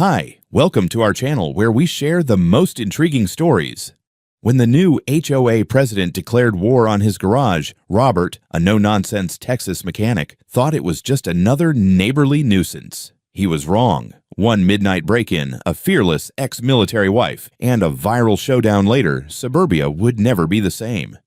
Hi, welcome to our channel where we share the most intriguing stories. When the new HOA president declared war on his garage, Robert, a no-nonsense Texas mechanic, thought it was just another neighborly nuisance. He was wrong. One midnight break-in, a fearless ex-military wife, and a viral showdown later, suburbia would never be the same.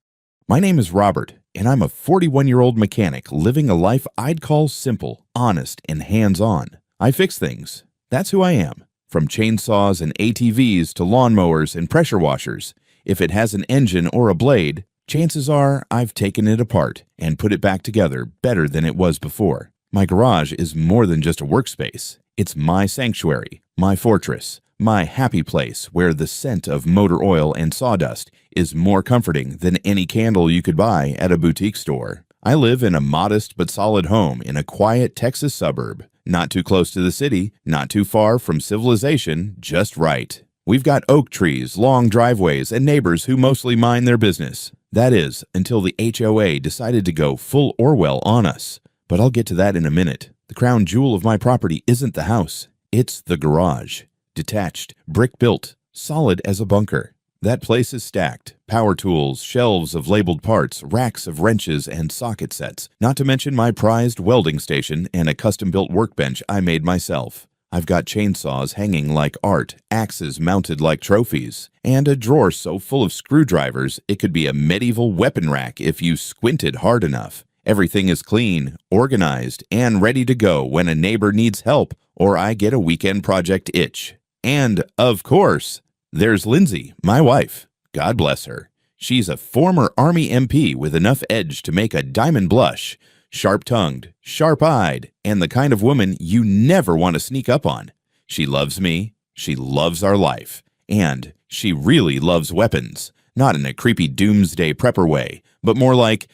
My name is Robert, and I'm a 41-year-old mechanic living a life I'd call simple, honest, and hands-on. I fix things. That's who I am. From chainsaws and ATVs to lawnmowers and pressure washers, if it has an engine or a blade, chances are I've taken it apart and put it back together better than it was before. My garage is more than just a workspace. It's my sanctuary, my fortress, my happy place where the scent of motor oil and sawdust is more comforting than any candle you could buy at a boutique store. I live in a modest but solid home in a quiet Texas suburb. Not too close to the city, not too far from civilization, just right. We've got oak trees, long driveways, and neighbors who mostly mind their business. That is, until the HOA decided to go full Orwell on us. But I'll get to that in a minute. The crown jewel of my property isn't the house, it's the garage. Detached, brick-built, solid as a bunker. That place is stacked. Power tools, shelves of labeled parts, racks of wrenches and socket sets, not to mention my prized welding station and a custom-built workbench I made myself. I've got chainsaws hanging like art, axes mounted like trophies, and a drawer so full of screwdrivers it could be a medieval weapon rack if you squinted hard enough. Everything is clean, organized, and ready to go when a neighbor needs help or I get a weekend project itch. And, of course, there's Lindsay, my wife. God bless her. She's a former Army MP with enough edge to make a diamond blush, sharp-tongued, sharp-eyed, and the kind of woman you never want to sneak up on. She loves me, she loves our life, and she really loves weapons, not in a creepy doomsday prepper way, but more like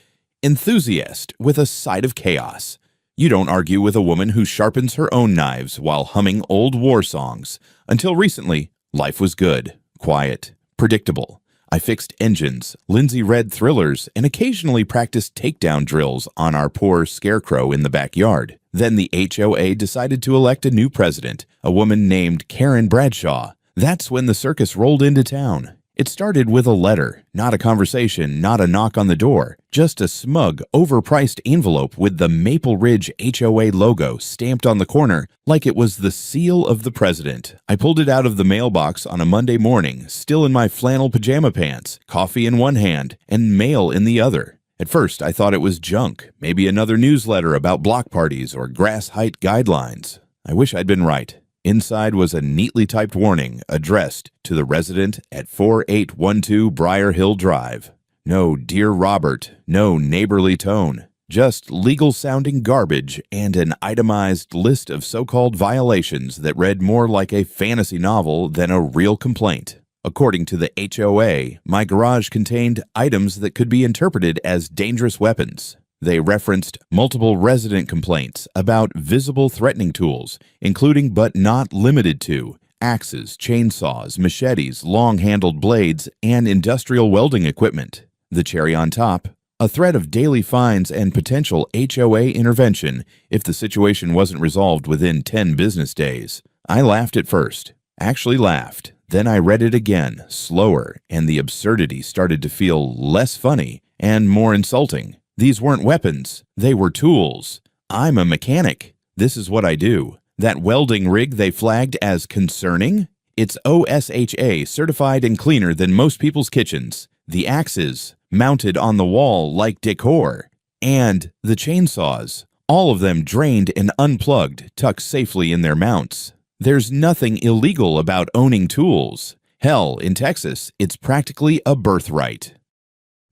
enthusiast with a side of chaos. You don't argue with a woman who sharpens her own knives while humming old war songs. Until recently, life was good, quiet, predictable. I fixed engines, Lindsay read thrillers, and occasionally practiced takedown drills on our poor scarecrow in the backyard. Then the HOA decided to elect a new president, a woman named Karen Bradshaw. That's when the circus rolled into town. It started with a letter, not a conversation, not a knock on the door, just a smug, overpriced envelope with the Maple Ridge HOA logo stamped on the corner like it was the seal of the president. I pulled it out of the mailbox on a Monday morning, still in my flannel pajama pants, coffee in one hand, and mail in the other. At first, I thought it was junk, maybe another newsletter about block parties or grass height guidelines. I wish I'd been right. Inside was a neatly typed warning addressed to the resident at 4812 Briar Hill Drive. No Dear Robert, no neighborly tone, just legal-sounding garbage and an itemized list of so-called violations that read more like a fantasy novel than a real complaint. According to the HOA, my garage contained items that could be interpreted as dangerous weapons. They referenced multiple resident complaints about visible threatening tools, including but not limited to axes, chainsaws, machetes, long-handled blades, and industrial welding equipment. The cherry on top, a threat of daily fines and potential HOA intervention if the situation wasn't resolved within 10 business days. I laughed at first, actually laughed. Then I read it again, slower, and the absurdity started to feel less funny and more insulting. These weren't weapons, they were tools. I'm a mechanic. This is what I do. That welding rig they flagged as concerning? It's OSHA certified and cleaner than most people's kitchens. The axes, mounted on the wall like decor. And the chainsaws, all of them drained and unplugged, tucked safely in their mounts. There's nothing illegal about owning tools. Hell, in Texas, it's practically a birthright.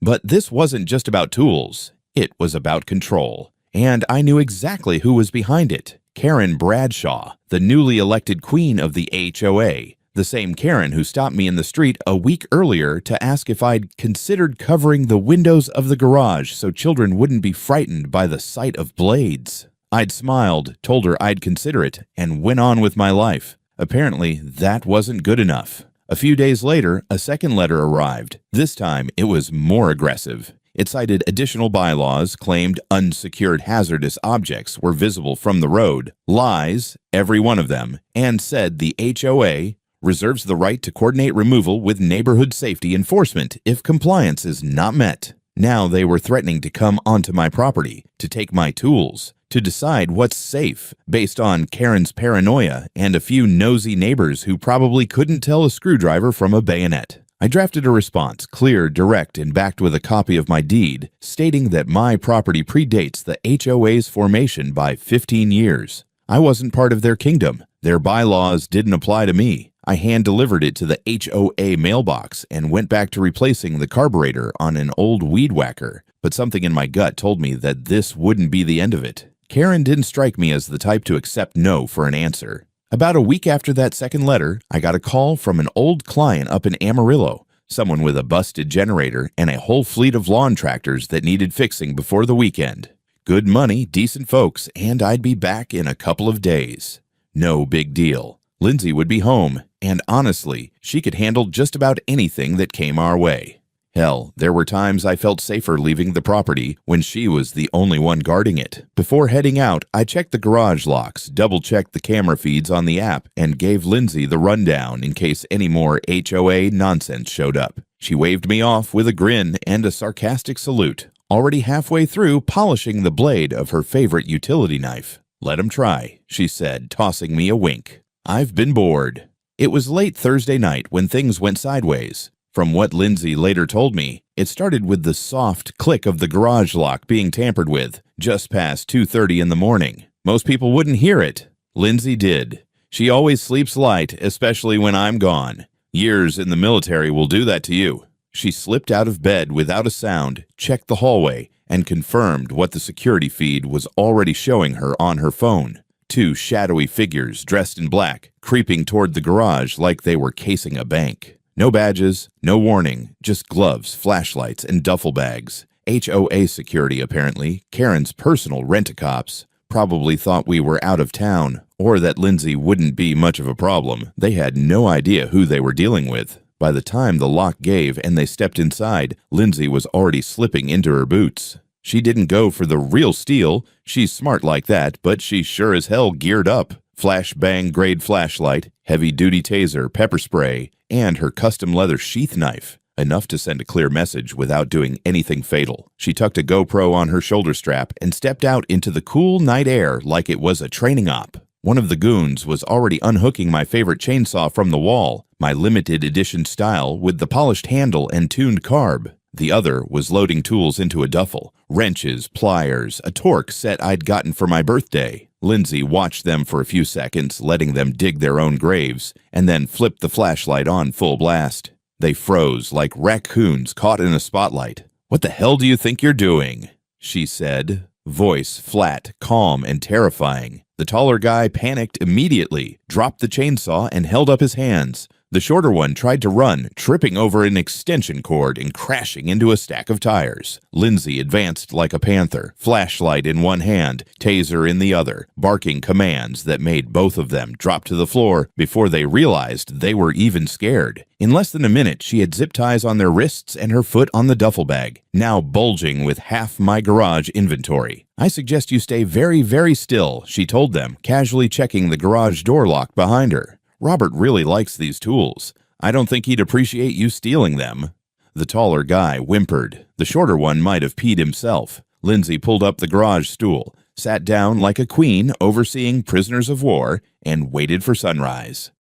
But this wasn't just about tools. It was about control, and I knew exactly who was behind it. Karen Bradshaw, the newly elected queen of the HOA, the same Karen who stopped me in the street a week earlier to ask if I'd considered covering the windows of the garage so children wouldn't be frightened by the sight of blades. I'd smiled, told her I'd consider it, and went on with my life. Apparently, that wasn't good enough. A few days later, a second letter arrived. This time, it was more aggressive. It cited additional bylaws, claimed unsecured hazardous objects were visible from the road, lies, every one of them, and said the HOA reserves the right to coordinate removal with neighborhood safety enforcement if compliance is not met. Now they were threatening to come onto my property, to take my tools, to decide what's safe based on Karen's paranoia and a few nosy neighbors who probably couldn't tell a screwdriver from a bayonet. I drafted a response, clear, direct, and backed with a copy of my deed, stating that my property predates the HOA's formation by 15 years. I wasn't part of their kingdom. Their bylaws didn't apply to me. I hand-delivered it to the HOA mailbox and went back to replacing the carburetor on an old weed whacker, but something in my gut told me that this wouldn't be the end of it. Karen didn't strike me as the type to accept no for an answer. About a week after that second letter, I got a call from an old client up in Amarillo, someone with a busted generator and a whole fleet of lawn tractors that needed fixing before the weekend. Good money, decent folks, and I'd be back in a couple of days. No big deal. Lindsay would be home, and honestly, she could handle just about anything that came our way. Hell, there were times I felt safer leaving the property when she was the only one guarding it. Before heading out, I checked the garage locks, double-checked the camera feeds on the app, and gave Lindsay the rundown in case any more HOA nonsense showed up. She waved me off with a grin and a sarcastic salute, already halfway through polishing the blade of her favorite utility knife. "Let 'em try," she said, tossing me a wink. I've been bored. It was late Thursday night when things went sideways. From what Lindsay later told me, it started with the soft click of the garage lock being tampered with, just past 2:30 in the morning. Most people wouldn't hear it. Lindsay did. She always sleeps light, especially when I'm gone. Years in the military will do that to you. She slipped out of bed without a sound, checked the hallway, and confirmed what the security feed was already showing her on her phone. Two shadowy figures dressed in black, creeping toward the garage like they were casing a bank. No badges, no warning, just gloves, flashlights, and duffel bags. HOA security, apparently, Karen's personal rent-a-cops, probably thought we were out of town, or that Lindsay wouldn't be much of a problem. They had no idea who they were dealing with. By the time the lock gave and they stepped inside, Lindsay was already slipping into her boots. She didn't go for the real steal. She's smart like that, but she sure as hell geared up. Flashbang grade flashlight, heavy-duty taser, pepper spray, and her custom leather sheath knife. Enough to send a clear message without doing anything fatal. She tucked a GoPro on her shoulder strap and stepped out into the cool night air like it was a training op. One of the goons was already unhooking my favorite chainsaw from the wall, my limited edition style with the polished handle and tuned carb. The other was loading tools into a duffel, wrenches, pliers, a torque set I'd gotten for my birthday. Lindsay watched them for a few seconds, letting them dig their own graves, and then flipped the flashlight on full blast. They froze like raccoons caught in a spotlight. "What the hell do you think you're doing?" she said, voice flat, calm, and terrifying. The taller guy panicked immediately, dropped the chainsaw, and held up his hands. The shorter one tried to run, tripping over an extension cord and crashing into a stack of tires. Lindsay advanced like a panther, flashlight in one hand, taser in the other, barking commands that made both of them drop to the floor before they realized they were even scared. In less than a minute, she had zip ties on their wrists and her foot on the duffel bag, now bulging with half my garage inventory. "I suggest you stay very, very still," she told them, casually checking the garage door lock behind her. "Robert really likes these tools. I don't think he'd appreciate you stealing them." The taller guy whimpered. The shorter one might have peed himself. Lindsay pulled up the garage stool, sat down like a queen overseeing prisoners of war, and waited for sunrise.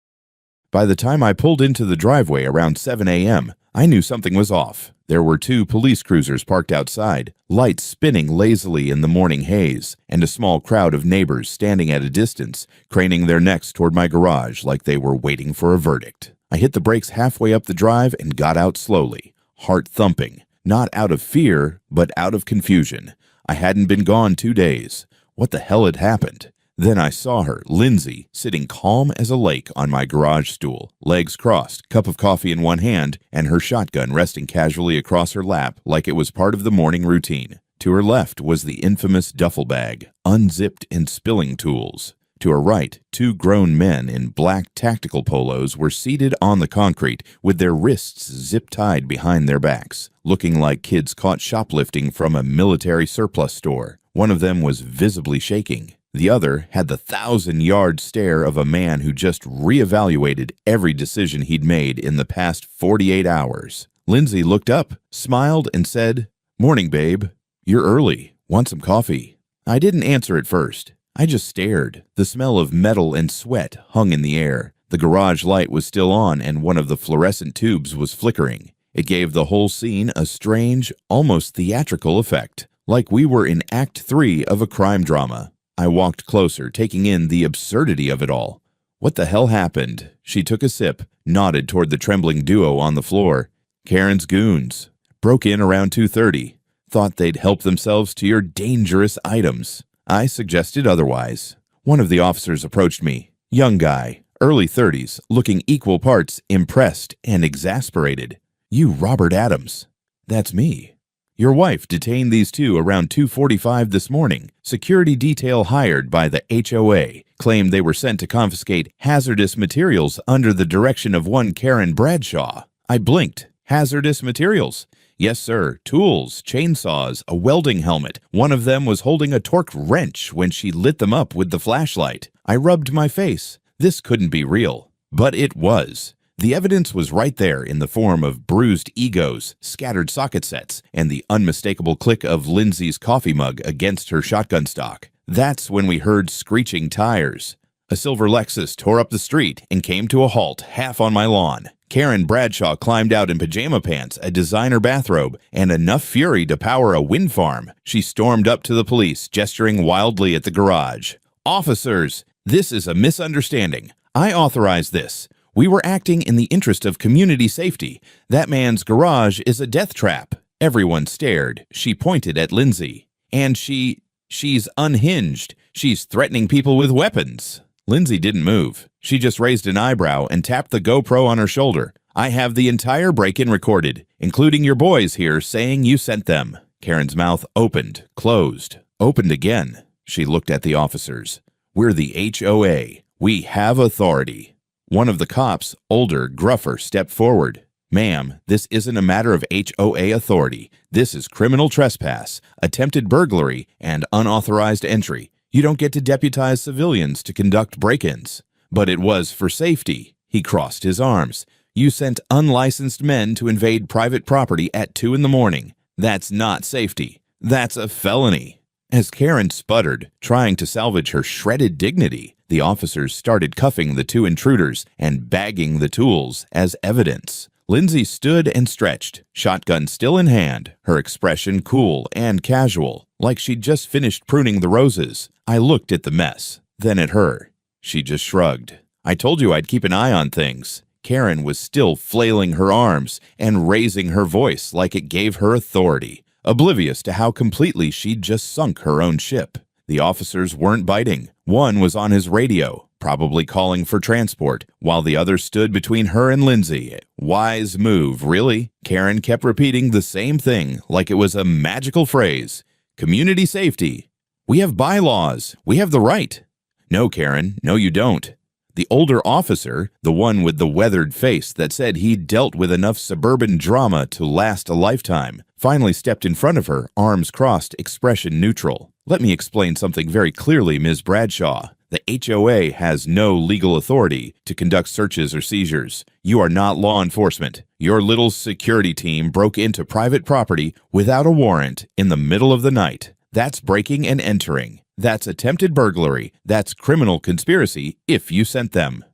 By the time I pulled into the driveway around 7 a.m., I knew something was off. There were two police cruisers parked outside, lights spinning lazily in the morning haze, and a small crowd of neighbors standing at a distance, craning their necks toward my garage like they were waiting for a verdict. I hit the brakes halfway up the drive and got out slowly, heart thumping, not out of fear, but out of confusion. I hadn't been gone 2 days. What the hell had happened? Then I saw her, Lindsay, sitting calm as a lake on my garage stool, legs crossed, cup of coffee in one hand, and her shotgun resting casually across her lap like it was part of the morning routine. To her left was the infamous duffel bag, unzipped and spilling tools. To her right, two grown men in black tactical polos were seated on the concrete with their wrists zip-tied behind their backs, looking like kids caught shoplifting from a military surplus store. One of them was visibly shaking. The other had the 1,000-yard stare of a man who just reevaluated every decision he'd made in the past 48 hours. Lindsay looked up, smiled, and said, "Morning, babe. You're early. Want some coffee?" I didn't answer at first. I just stared. The smell of metal and sweat hung in the air. The garage light was still on, and one of the fluorescent tubes was flickering. It gave the whole scene a strange, almost theatrical effect, like we were in Act 3 of a crime drama. I walked closer, taking in the absurdity of it all. "What the hell happened?" She took a sip, nodded toward the trembling duo on the floor. "Karen's goons. Broke in around 2:30. Thought they'd help themselves to your dangerous items." I suggested otherwise. One of the officers approached me. Young guy, early 30s, looking equal parts impressed and exasperated. "You Robert Adams." "That's me." "Your wife detained these two around 2:45 this morning. Security detail hired by the HOA claimed they were sent to confiscate hazardous materials under the direction of one Karen Bradshaw." I blinked. "Hazardous materials?" "Yes, sir. Tools, chainsaws, a welding helmet. One of them was holding a torque wrench when she lit them up with the flashlight." I rubbed my face. This couldn't be real. But it was. The evidence was right there in the form of bruised egos, scattered socket sets, and the unmistakable click of Lindsay's coffee mug against her shotgun stock. That's when we heard screeching tires. A silver Lexus tore up the street and came to a halt half on my lawn. Karen Bradshaw climbed out in pajama pants, a designer bathrobe, and enough fury to power a wind farm. She stormed up to the police, gesturing wildly at the garage. "Officers, this is a misunderstanding. I authorized this. We were acting in the interest of community safety. That man's garage is a death trap." Everyone stared. She pointed at Lindsay. "And she's unhinged. She's threatening people with weapons." Lindsay didn't move. She just raised an eyebrow and tapped the GoPro on her shoulder. "I have the entire break-in recorded, including your boys here saying you sent them." Karen's mouth opened, closed, opened again. She looked at the officers. "We're the HOA. We have authority." One of the cops, older, gruffer, stepped forward. "Ma'am, this isn't a matter of HOA authority. This is criminal trespass, attempted burglary, and unauthorized entry. You don't get to deputize civilians to conduct break-ins." "But it was for safety." He crossed his arms. "You sent unlicensed men to invade private property at 2 in the morning. That's not safety. That's a felony." As Karen sputtered, trying to salvage her shredded dignity, the officers started cuffing the two intruders and bagging the tools as evidence. Lindsay stood and stretched, shotgun still in hand, her expression cool and casual, like she'd just finished pruning the roses. I looked at the mess, then at her. She just shrugged. "I told you I'd keep an eye on things." Karen was still flailing her arms and raising her voice like it gave her authority, oblivious to how completely she'd just sunk her own ship. The officers weren't biting. One was on his radio, probably calling for transport, while the other stood between her and Lindsay. Wise move, really. Karen kept repeating the same thing like it was a magical phrase. "Community safety. We have bylaws. We have the right." "No, Karen, no you don't." The older officer, the one with the weathered face that said he'd dealt with enough suburban drama to last a lifetime, finally stepped in front of her, arms crossed, expression neutral. "Let me explain something very clearly, Ms. Bradshaw. The HOA has no legal authority to conduct searches or seizures. You are not law enforcement. Your little security team broke into private property without a warrant in the middle of the night. That's breaking and entering. That's attempted burglary. That's criminal conspiracy if you sent them."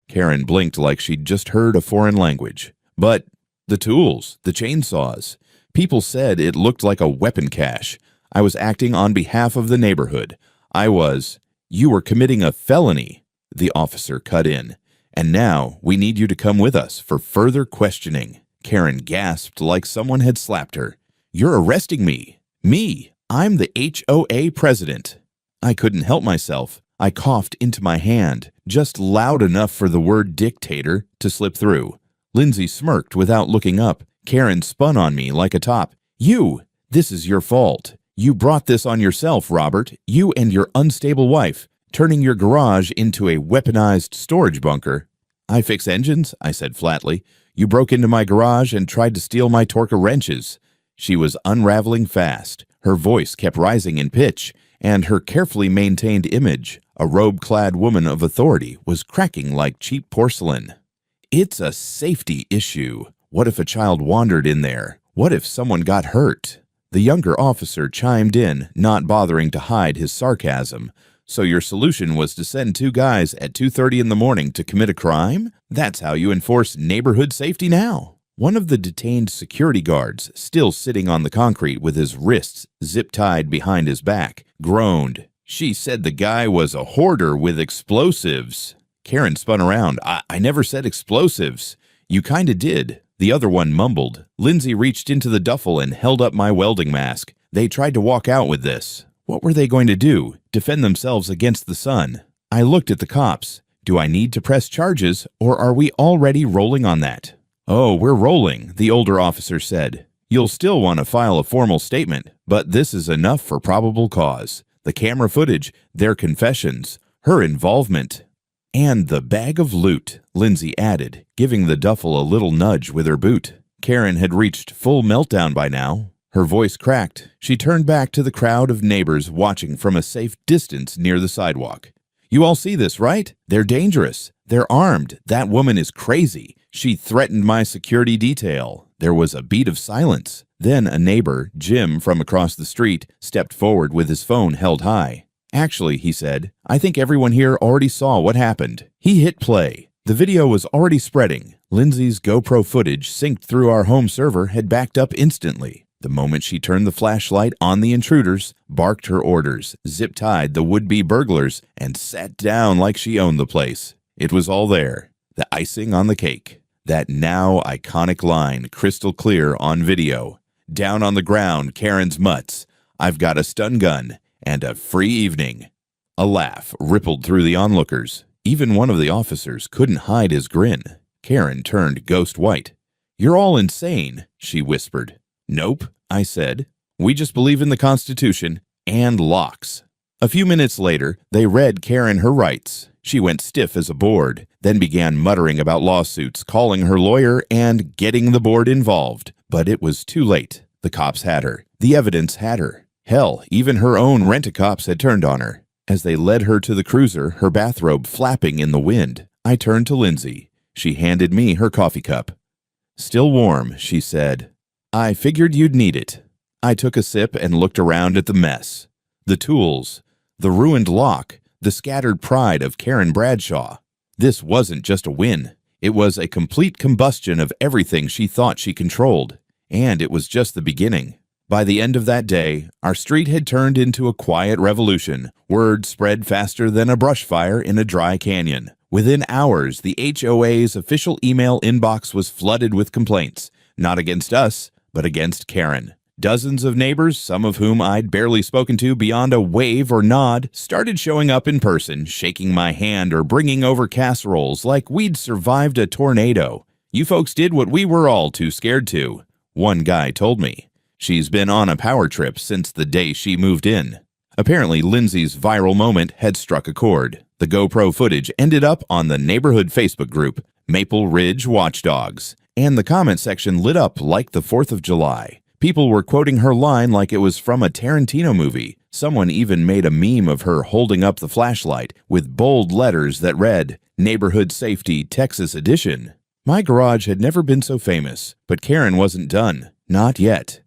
Karen blinked like she'd just heard a foreign language. "But the tools, the chainsaws. People said it looked like a weapon cache. I was acting on behalf of the neighborhood. You were committing a felony," the officer cut in. "And now we need you to come with us for further questioning." Karen gasped like someone had slapped her. "You're arresting me. Me. I'm the HOA president." I couldn't help myself. I coughed into my hand, just loud enough for the word dictator to slip through. Lindsay smirked without looking up. Karen spun on me like a top. This is your fault. You brought this on yourself, Robert. You and your unstable wife. turning your garage into a weaponized storage bunker. I fix engines, I said flatly. You broke into my garage and tried to steal my Torca wrenches. She was unraveling fast. Her voice kept rising in pitch, and her carefully maintained image, a robe-clad woman of authority, was cracking like cheap porcelain. It's a safety issue. What if a child wandered in there? What if someone got hurt? The younger officer chimed in, not bothering to hide his sarcasm. So your solution was to send two guys at 2:30 in the morning to commit a crime? That's how you enforce neighborhood safety now. One of the detained security guards, still sitting on the concrete with his wrists zip-tied behind his back, groaned. She said the guy was a hoarder with explosives. Karen spun around. I never said explosives. You kinda did. The other one mumbled. Lindsay reached into the duffel and held up my welding mask. They tried to walk out with this. What were they going to do? Defend themselves against the sun? I looked at the cops. Do I need to press charges, or are we already rolling on that? Oh, we're rolling, the older officer said. You'll still want to file a formal statement, but this is enough for probable cause. The camera footage, their confessions, her involvement. And the bag of loot, Lindsay added, giving the duffel a little nudge with her boot. Karen had reached full meltdown by now. Her voice cracked. She turned back to the crowd of neighbors watching from a safe distance near the sidewalk. You all see this, right? They're dangerous. They're armed. That woman is crazy. She threatened my security detail. There was a beat of silence. Then a neighbor, Jim from across the street, stepped forward with his phone held high. Actually, he said, I think everyone here already saw what happened. He hit play. The video was already spreading. Lindsay's GoPro footage synced through our home server had backed up instantly. The moment she turned the flashlight on the intruders, barked her orders, zip-tied the would-be burglars, and sat down like she owned the place. It was all there. The icing on the cake. That now iconic line, crystal clear on video. Down on the ground, Karen's mutts. I've got a stun gun. And a free evening. A laugh rippled through the onlookers. Even one of the officers couldn't hide his grin. Karen turned ghost white. You're all insane, she whispered. Nope, I said. We just believe in the Constitution and locks. A few minutes later, they read Karen her rights. She went stiff as a board, then began muttering about lawsuits, calling her lawyer, and getting the board involved. But it was too late. The cops had her. The evidence had her. Hell, even her own rent-a-cops had turned on her. As they led her to the cruiser, her bathrobe flapping in the wind, I turned to Lindsay. She handed me her coffee cup. Still warm, she said. I figured you'd need it. I took a sip and looked around at the mess. The tools, the ruined lock, the scattered pride of Karen Bradshaw. This wasn't just a win. It was a complete combustion of everything she thought she controlled. And it was just the beginning. By the end of that day, our street had turned into a quiet revolution. Word spread faster than a brush fire in a dry canyon. Within hours, the HOA's official email inbox was flooded with complaints, not against us, but against Karen. Dozens of neighbors, some of whom I'd barely spoken to beyond a wave or nod, started showing up in person, shaking my hand or bringing over casseroles like we'd survived a tornado. You folks did what we were all too scared to, one guy told me. She's been on a power trip since the day she moved in. Apparently, Lindsay's viral moment had struck a chord. The GoPro footage ended up on the neighborhood Facebook group, Maple Ridge Watchdogs, and the comment section lit up like the 4th of July. People were quoting her line like it was from a Tarantino movie. Someone even made a meme of her holding up the flashlight with bold letters that read, Neighborhood Safety Texas Edition. My garage had never been so famous, but Karen wasn't done. Not yet.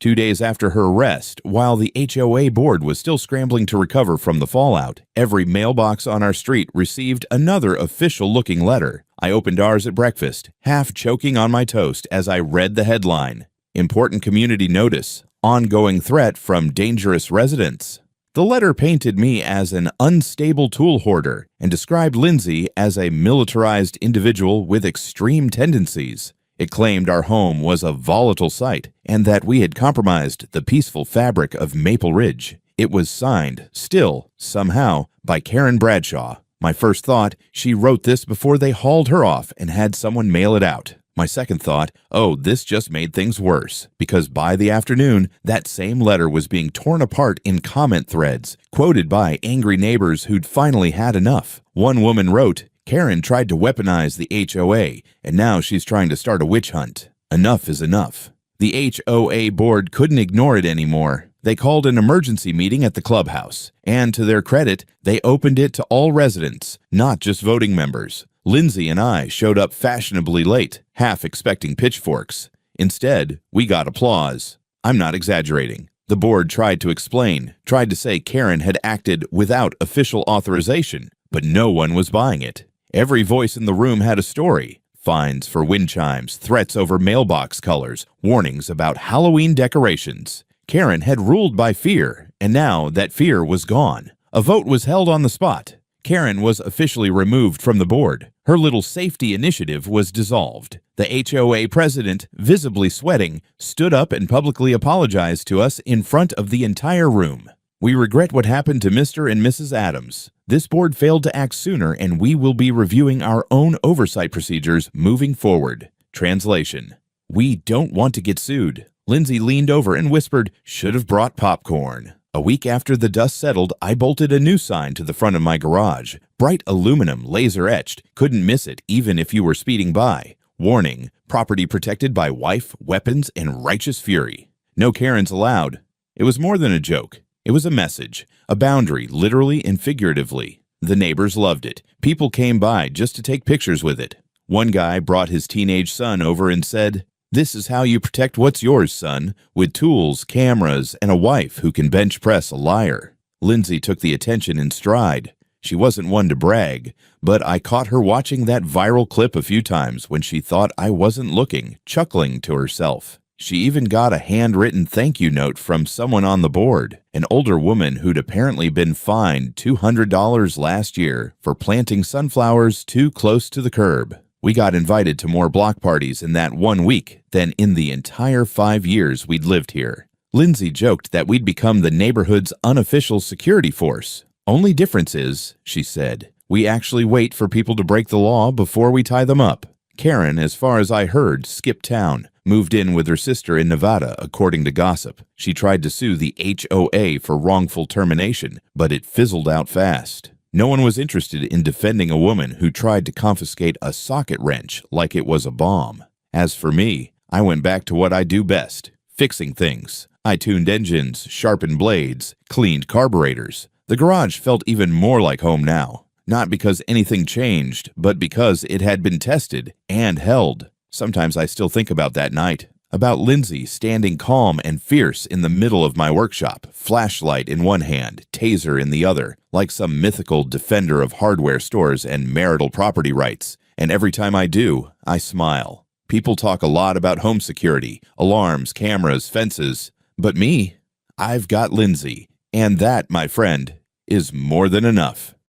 2 days after her arrest, while the HOA board was still scrambling to recover from the fallout, every mailbox on our street received another official-looking letter. I opened ours at breakfast, half choking on my toast as I read the headline. Important community notice. Ongoing threat from dangerous residents. The letter painted me as an unstable tool hoarder and described Lindsay as a militarized individual with extreme tendencies. It claimed our home was a volatile site and that we had compromised the peaceful fabric of Maple Ridge. It was signed, still, somehow, by Karen Bradshaw. My first thought, she wrote this before they hauled her off and had someone mail it out. My second thought, oh, this just made things worse, because by the afternoon, that same letter was being torn apart in comment threads, quoted by angry neighbors who'd finally had enough. One woman wrote, "Karen tried to weaponize the HOA, and now she's trying to start a witch hunt. Enough is enough." The HOA board couldn't ignore it anymore. They called an emergency meeting at the clubhouse, and to their credit, they opened it to all residents, not just voting members. Lindsay and I showed up fashionably late, half expecting pitchforks. Instead, we got applause. I'm not exaggerating. The board tried to explain, tried to say Karen had acted without official authorization, but no one was buying it. Every voice in the room had a story. Fines for wind chimes, threats over mailbox colors, warnings about Halloween decorations. Karen had ruled by fear, and now that fear was gone. A vote was held on the spot. Karen was officially removed from the board. Her little safety initiative was dissolved. The HOA president, visibly sweating, stood up and publicly apologized to us in front of the entire room. "We regret what happened to Mr. and Mrs. Adams. This board failed to act sooner, and we will be reviewing our own oversight procedures moving forward." Translation: We don't want to get sued. Lindsay leaned over and whispered, "Should have brought popcorn." A week after the dust settled, I bolted a new sign to the front of my garage. Bright aluminum, laser-etched. Couldn't miss it, even if you were speeding by. Warning: property protected by wife, weapons, and righteous fury. No Karens allowed. It was more than a joke. It was a message, a boundary, literally and figuratively. The neighbors loved it. People came by just to take pictures with it. One guy brought his teenage son over and said, "This is how you protect what's yours, son, with tools, cameras, and a wife who can bench press a liar." Lindsay took the attention in stride. She wasn't one to brag, but I caught her watching that viral clip a few times when she thought I wasn't looking, chuckling to herself. She even got a handwritten thank you note from someone on the board, an older woman who'd apparently been fined $200 last year for planting sunflowers too close to the curb. We got invited to more block parties in that 1 week than in the entire 5 years we'd lived here. Lindsay joked that we'd become the neighborhood's unofficial security force. "Only difference is," she said, "we actually wait for people to break the law before we tie them up." Karen, as far as I heard, skipped town, moved in with her sister in Nevada, according to gossip. She tried to sue the HOA for wrongful termination, but it fizzled out fast. No one was interested in defending a woman who tried to confiscate a socket wrench like it was a bomb. As for me, I went back to what I do best, fixing things. I tuned engines, sharpened blades, cleaned carburetors. The garage felt even more like home now. Not because anything changed, but because it had been tested and held. Sometimes I still think about that night, about Lindsay standing calm and fierce in the middle of my workshop, flashlight in one hand, taser in the other, like some mythical defender of hardware stores and marital property rights. And every time I do, I smile. People talk a lot about home security, alarms, cameras, fences. But me, I've got Lindsay. And that, my friend, is more than enough.